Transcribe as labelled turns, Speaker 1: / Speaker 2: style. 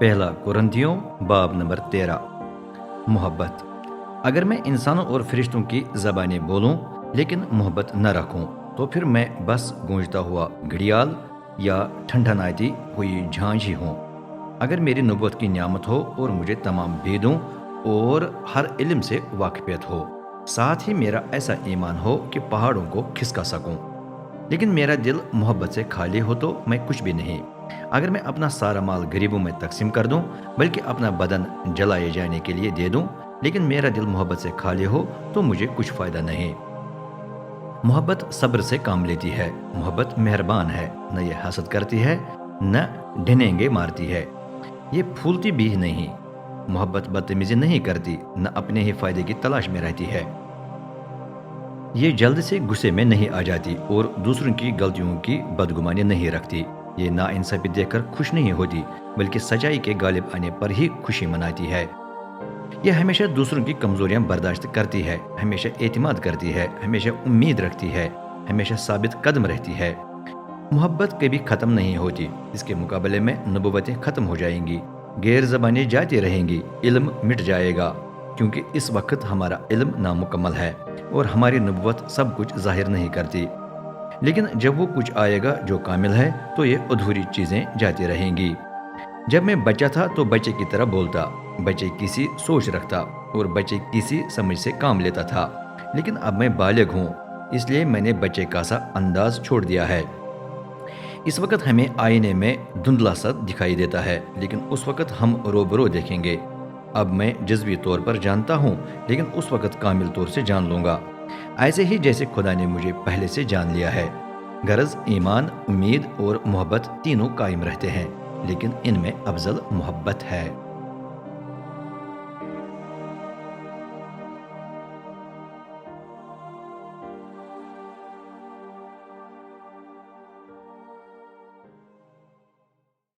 Speaker 1: पहला कुरिन्थियों बाब नंबर 13। मोहब्बत। अगर मैं इंसानों और फरिश्तों की ज़बानें बोलूं लेकिन मोहब्बत न रखूं तो फिर मैं बस गूंजता हुआ घड़ियाल या ठंडनाती हुई झांझ ही हूँ। अगर मेरी नबूवत की नियामत हो और मुझे तमाम भेदों और हर इल्म से वाकिफियत हो, साथ ही मेरा ऐसा ईमान हो कि पहाड़ों को खिसका सकूं, लेकिन मेरा दिल मोहब्बत से खाली हो तो मैं कुछ भी नहीं। अगर मैं अपना सारा माल गरीबों में तकसीम कर दूं, बल्कि अपना बदन जलाए जाने के लिए दे दूं, लेकिन मेरा दिल मोहब्बत से खाली हो तो मुझे कुछ फ़ायदा नहीं। मोहब्बत सब्र से काम लेती है। मोहब्बत मेहरबान है, न ये हसद करती है, न ढिनेंगे मारती है, ये फूलती भी नहीं। मोहब्बत बदतमीजी नहीं करती, न अपने ही फायदे की तलाश में रहती है। ये जल्द से गुस्से में नहीं आ जाती और दूसरों की गलतियों की बदगुमानी नहीं रखती। ये नाइंसाफी देखकर खुश नहीं होती, बल्कि सच्चाई के गालिब आने पर ही खुशी मनाती है। यह हमेशा दूसरों की कमजोरियां बर्दाश्त करती है, हमेशा एतमाद करती है, हमेशा उम्मीद रखती है, हमेशा साबित कदम रहती है। मोहब्बत कभी ख़त्म नहीं होती। इसके मुकाबले में नबूवतें ख़त्म हो जाएंगी, गैर ज़बानें जाती रहेंगी, इल्म मिट जाएगा, क्योंकि इस वक्त हमारा इल्म नामुकम्मल है और हमारी नबूवत सब कुछ ज़ाहिर नहीं करती। लेकिन जब वो कुछ आएगा जो कामिल है तो ये अधूरी चीज़ें जाती रहेंगी। जब मैं बच्चा था तो बच्चे की तरह बोलता, बच्चे किसी सोच रखता और बच्चे किसी समझ से काम लेता था। लेकिन अब मैं बालिग हूँ, इसलिए मैंने बच्चे का सा अंदाज छोड़ दिया है। इस वक्त हमें आईने में धुंधला सा दिखाई देता है, लेकिन उस वक्त हम रोबरो देखेंगे। अब मैं जज्बी तौर पर जानता हूँ, लेकिन उस वक्त कामिल तौर से जान लूँगा, ऐसे ही जैसे खुदा ने मुझे पहले से जान लिया है। गरज ईमान, उम्मीद और मोहब्बत तीनों कायम रहते हैं, लेकिन इनमें अफजल मोहब्बत है।